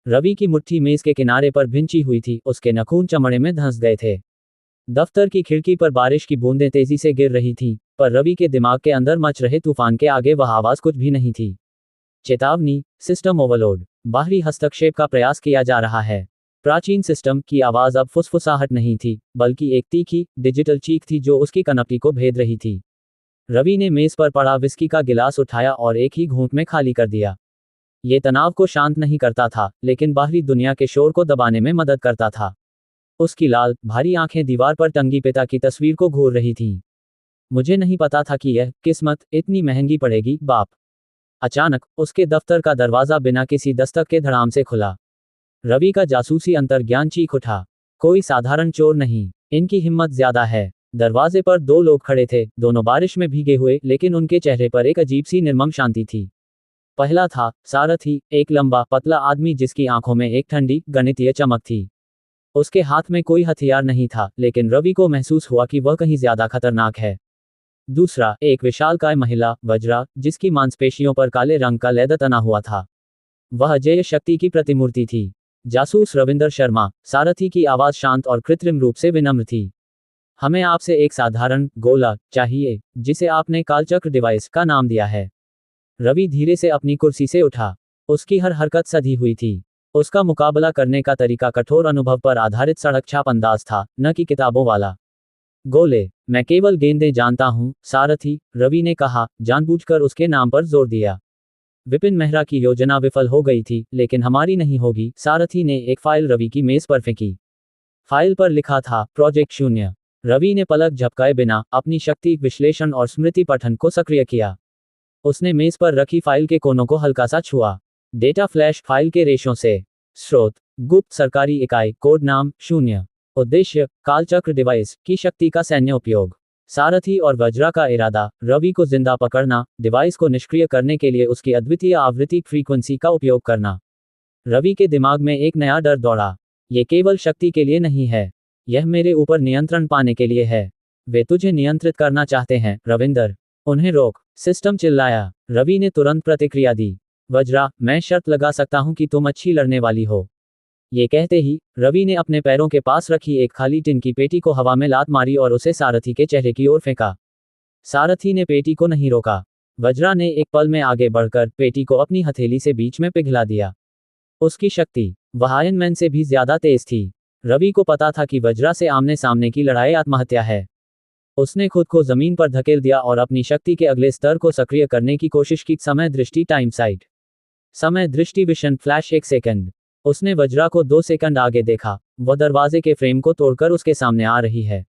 रवि की मुट्ठी मेज के किनारे पर भिंची हुई थी, उसके नाखून चमड़े में धंस गए थे। दफ्तर की खिड़की पर बारिश की बूंदें तेजी से गिर रही थीं, पर रवि के दिमाग के अंदर मच रहे तूफान के आगे वह आवाज कुछ भी नहीं थी। चेतावनी, सिस्टम ओवरलोड, बाहरी हस्तक्षेप का प्रयास किया जा रहा है। प्राचीन सिस्टम की आवाज अब फुसफुसाहट नहीं थी, बल्कि एक तीखी, डिजिटल चीख थी जो उसकी कनपटी को भेद रही थी। रवि ने मेज पर पड़ा विस्की का गिलास उठाया और एक ही घूंट में खाली कर दिया। ये तनाव को शांत नहीं करता था, लेकिन बाहरी दुनिया के शोर को दबाने में मदद करता था। उसकी लाल, भारी आंखें दीवार पर टंगी पिता की तस्वीर को घूर रही थीं। मुझे नहीं पता था कि यह किस्मत इतनी महंगी पड़ेगी, बाप। अचानक उसके दफ्तर का दरवाजा बिना किसी दस्तक के धड़ाम से खुला। रवि का जासूसी अंतर्ज्ञान चीख उठा। कोई साधारण चोर नहीं, इनकी हिम्मत ज्यादा है। दरवाजे पर दो लोग खड़े थे, दोनों बारिश में भीगे हुए, लेकिन उनके चेहरे पर एक अजीब सी निर्मम शांति थी। पहला था सारथी, एक लंबा पतला आदमी जिसकी आंखों में एक ठंडी, गणितीय चमक थी। उसके हाथ में कोई हथियार नहीं था, लेकिन रवि को महसूस हुआ कि वह कहीं ज्यादा खतरनाक है। दूसरा, एक विशालकाय महिला, वज्रा, जिसकी मांसपेशियों पर काले रंग का लेद तना हुआ था। वह अजेय शक्ति की प्रतिमूर्ति थी। जासूस रविंदर शर्मा, सारथी की आवाज शांत और कृत्रिम रूप से विनम्र थी। हमें आपसे एक साधारण गोला चाहिए, जिसे आपने कालचक्र डिवाइस का नाम दिया है। रवि धीरे से अपनी कुर्सी से उठा। उसकी हर हरकत सधी हुई थी। उसका मुकाबला करने का तरीका कठोर अनुभव पर आधारित सड़क छाप अंदाज था, न कि किताबों वाला। गोले, मैं केवल गेंदें जानता हूं, सारथी, रवि ने कहा, जानबूझकर उसके नाम पर जोर दिया। विपिन मेहरा की योजना विफल हो गई थी, लेकिन हमारी नहीं होगी। सारथी ने एक फाइल रवि की मेज पर फेंकी। फाइल पर लिखा था, प्रोजेक्ट शून्य। रवि ने पलक झपकाए बिना अपनी शक्ति विश्लेषण और स्मृति पठन को सक्रिय किया। उसने मेज पर रखी फाइल के कोनों को हल्का सा छुआ। डेटा फ्लैश फाइल के रेशों से। स्रोत, गुप्त सरकारी इकाई, कोड नाम शून्य। उद्देश्य, कालचक्र डिवाइस की शक्ति का सैन्य उपयोग। सारथी और वज्रा का इरादा, रवि को जिंदा पकड़ना, डिवाइस को निष्क्रिय करने के लिए उसकी अद्वितीय आवृत्ति फ्रीक्वेंसी का उपयोग करना। रवि के दिमाग में एक नया डर दौड़ा। ये केवल शक्ति के लिए नहीं है, यह मेरे ऊपर नियंत्रण पाने के लिए है। वे तुझे नियंत्रित करना चाहते हैं, रविंदर। उन्हें रोक, सिस्टम चिल्लाया। रवि ने तुरंत प्रतिक्रिया दी। वज्रा, मैं शर्त लगा सकता हूं कि तुम अच्छी लड़ने वाली हो। ये कहते ही रवि ने अपने पैरों के पास रखी एक खाली टिन की पेटी को हवा में लात मारी और उसे सारथी के चेहरे की ओर फेंका। सारथी ने पेटी को नहीं रोका। वज्रा ने एक पल में आगे बढ़कर पेटी को अपनी हथेली से बीच में पिघला दिया। उसकी शक्ति वह आयरन मैन से भी ज्यादा तेज थी। रवि को पता था कि वज्रा से आमने सामने की लड़ाई आत्महत्या है। उसने खुद को जमीन पर धकेल दिया और अपनी शक्ति के अगले स्तर को सक्रिय करने की कोशिश की। समय दृष्टि टाइम साइट। समय दृष्टि विशन फ्लैश 1 सेकंड। उसने वज्रा को 2 सेकंड आगे देखा। वह दरवाजे के फ्रेम को तोड़कर उसके सामने आ रही है।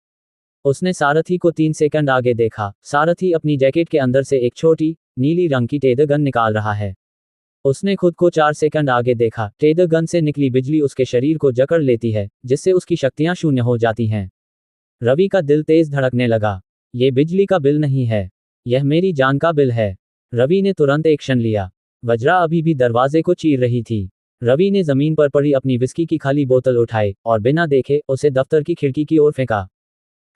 उसने सारथी को 3 सेकंड आगे देखा। सारथी अपनी जैकेट के अंदर से एक छोटी, नीली रंग की टेदर गन निकाल रहा है। उसने खुद को 4 सेकंड आगे देखा। टेदर गन से निकली बिजली उसके शरीर को जकड़ लेती है, जिससे उसकी शक्तियां शून्य हो जाती हैं। रवि का दिल तेज धड़कने लगा। ये बिजली का बिल नहीं है, यह मेरी जान का बिल है। रवि ने तुरंत एक्शन लिया। वज्रा अभी भी दरवाजे को चीर रही थी। रवि ने जमीन पर पड़ी अपनी विस्की की खाली बोतल उठाई और बिना देखे उसे दफ्तर की खिड़की की ओर फेंका।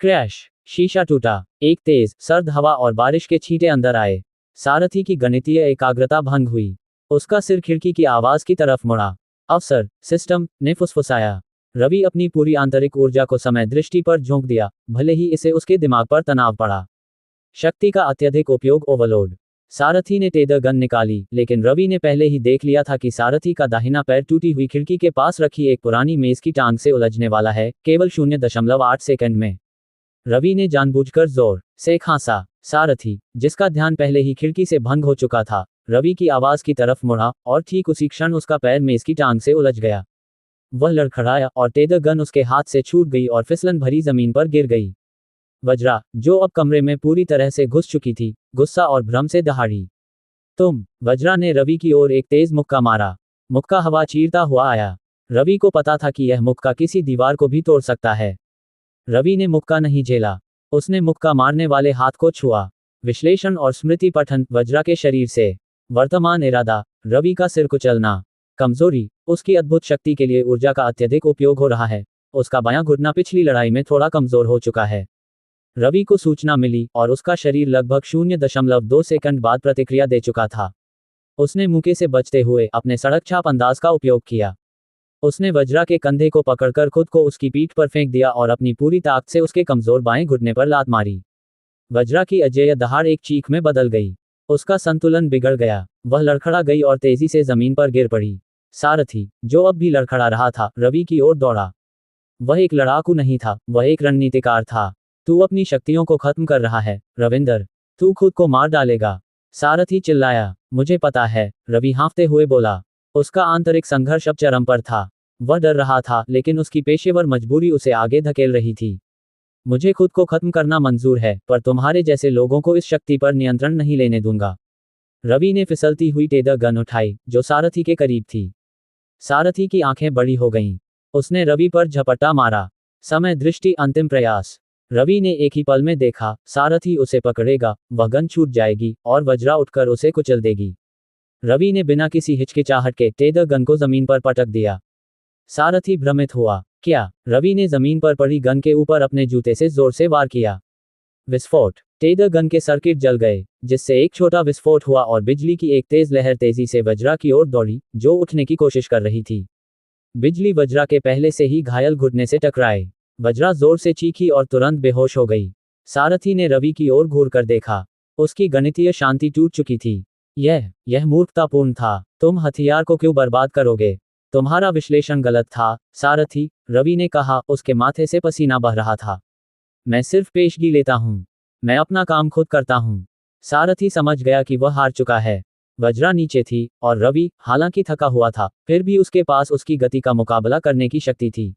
क्रैश, शीशा टूटा। एक तेज, सर्द हवा और बारिश के छींटे अंदर आए। सारथी की गणितीय एकाग्रता भंग हुई। उसका सिर खिड़की की आवाज की तरफ मुड़ा। अफसर, सिस्टम ने फुसफुसाया। रवि अपनी पूरी आंतरिक ऊर्जा को समय दृष्टि पर झोंक दिया, भले ही इसे उसके दिमाग पर तनाव पड़ा। शक्ति का अत्यधिक उपयोग, ओवरलोड। सारथी ने टेदर गन निकाली, लेकिन रवि ने पहले ही देख लिया था कि सारथी का दाहिना पैर टूटी हुई खिड़की के पास रखी एक पुरानी मेज की टांग से उलझने वाला है, केवल 0.8 सेकंड में। रवि ने जानबूझकर जोर से खांसा। सारथी, जिसका ध्यान पहले ही खिड़की से भंग हो चुका था, रवि की आवाज की तरफ मुड़ा और ठीक उसी क्षण उसका पैर मेज की टांग से उलझ गया। वह लड़खड़ाया और टेदर गन उसके हाथ से छूट गई और फिसलन भरी जमीन पर गिर गई। वज्रा, जो अब कमरे में पूरी तरह से घुस चुकी थी, गुस्सा और भ्रम से दहाड़ी। तुम, वज्रा ने रवि की ओर एक तेज मुक्का मारा। मुक्का हवा चीरता हुआ आया। रवि को पता था कि यह मुक्का किसी दीवार को भी तोड़ सकता है। रवि ने मुक्का नहीं झेला। उसने मुक्का मारने वाले हाथ को छुआ। विश्लेषण और स्मृति पठन, वज्रा के शरीर से। वर्तमान इरादा, रवि का सिर कुचलना। कमजोरी, उसकी अद्भुत शक्ति के लिए ऊर्जा का अत्यधिक उपयोग हो रहा है। उसका बायां घुटना पिछली लड़ाई में थोड़ा कमजोर हो चुका है। रवि को सूचना मिली और उसका शरीर लगभग 0.2 सेकंड बाद प्रतिक्रिया दे चुका था। उसने मौके से बचते हुए अपने सड़क छाप अंदाज का उपयोग किया। उसने वज्रा के कंधे को पकड़कर खुद को उसकी पीठ पर फेंक दिया और अपनी पूरी ताकत से उसके कमजोर बाएं घुटने पर लात मारी। वज्रा की अजेय दहाड़ एक चीख में बदल गई। उसका संतुलन बिगड़ गया। वह लड़खड़ा गई और तेजी से जमीन पर गिर पड़ी। सारथी, जो अब भी लड़खड़ा रहा था, रवि की ओर दौड़ा। वह एक लड़ाकू नहीं था, वह एक रणनीतिकार था। तू अपनी शक्तियों को खत्म कर रहा है, रविंदर। तू खुद को मार डालेगा। सारथी चिल्लाया। मुझे पता है, रवि हाँफते हुए बोला। उसका आंतरिक संघर्ष अब चरम पर था। वह डर रहा था, लेकिन उसकी पेशेवर मजबूरी उसे आगे धकेल रही थी। मुझे खुद को खत्म करना मंजूर है, पर तुम्हारे जैसे लोगों को इस शक्ति पर नियंत्रण नहीं लेने दूंगा। रवि ने फिसलती हुई टेडर गन उठाई, जो सारथी के करीब थी। सारथी की आंखें बड़ी हो गईं। उसने रवि पर झपट्टा मारा। समय, दृष्टि, अंतिम प्रयास। रवि ने एक ही पल में देखा, सारथी उसे पकड़ेगा, वह गन छूट जाएगी और वज्रा उठकर उसे कुचल देगी। रवि ने बिना किसी हिचकिचाहट के टेडर गन को जमीन पर पटक दिया। सारथी भ्रमित हुआ। क्या? रवि ने जमीन पर पड़ी गन के ऊपर अपने जूते से जोर से वार किया। विस्फोट। टेडर गन के सर्किट जल गए, जिससे एक छोटा विस्फोट हुआ और बिजली की एक तेज लहर तेजी से वज्रा की ओर दौड़ी, जो उठने की कोशिश कर रही थी। बिजली वज्रा के पहले से ही घायल घुटने से टकराए। वज्रा जोर से चीखी और तुरंत बेहोश हो गई। सारथी ने रवि की ओर घूर कर देखा। उसकी गणितीय शांति टूट चुकी थी। यह मूर्खतापूर्ण था। तुम हथियार को क्यों बर्बाद करोगे? तुम्हारा विश्लेषण गलत था, सारथी, रवि ने कहा, उसके माथे से पसीना बह रहा था। मैं सिर्फ पेशगी लेता हूं। मैं अपना काम खुद करता हूं। सारथी समझ गया कि वह हार चुका है। वज्रा नीचे थी, और रवि, हालांकि थका हुआ था, फिर भी उसके पास उसकी गति का मुकाबला करने की शक्ति थी।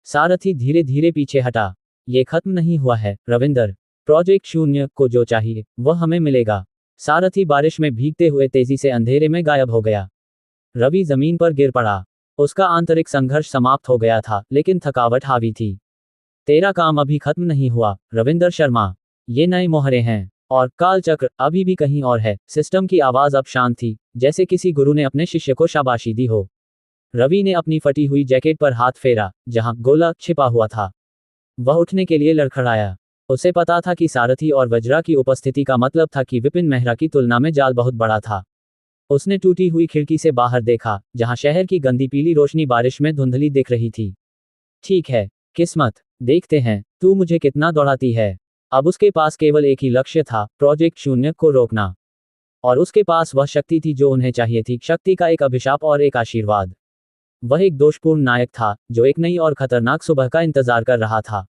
सारथी धीरे धीरे पीछे हटा। ये खत्म नहीं हुआ है, रविंदर। प्रोजेक्ट शून्य को जो चाहिए, वह हमें मिलेगा। सारथी बारिश में भीगते हुए तेजी से अंधेरे में गायब हो गया। रवि जमीन पर गिर पड़ा। उसका आंतरिक संघर्ष समाप्त हो गया था, लेकिन थकावट हावी थी। तेरा काम अभी खत्म नहीं हुआ, रविंदर शर्मा। ये नए मोहरे हैं, और कालचक्र अभी भी कहीं और है। सिस्टम की आवाज अब शांत थी, जैसे किसी गुरु ने अपने शिष्य को शाबाशी दी हो। रवि ने अपनी फटी हुई जैकेट पर हाथ फेरा, जहां गोला छिपा हुआ था। वह उठने के लिए लड़खड़ाया। उसे पता था कि सारथी और वज्रा की उपस्थिति का मतलब था कि विपिन मेहरा की तुलना में जाल बहुत बड़ा था। उसने टूटी हुई खिड़की से बाहर देखा, जहां शहर की गंदी पीली रोशनी बारिश में धुंधली दिख रही थी। ठीक है, किस्मत, देखते हैं तू मुझे कितना दौड़ाती है। अब उसके पास केवल एक ही लक्ष्य था, प्रोजेक्ट शून्य को रोकना। और उसके पास वह शक्ति थी जो उन्हें चाहिए थी, शक्ति का एक अभिशाप और एक आशीर्वाद। वह एक दोषपूर्ण नायक था, जो एक नई और खतरनाक सुबह का इंतजार कर रहा था।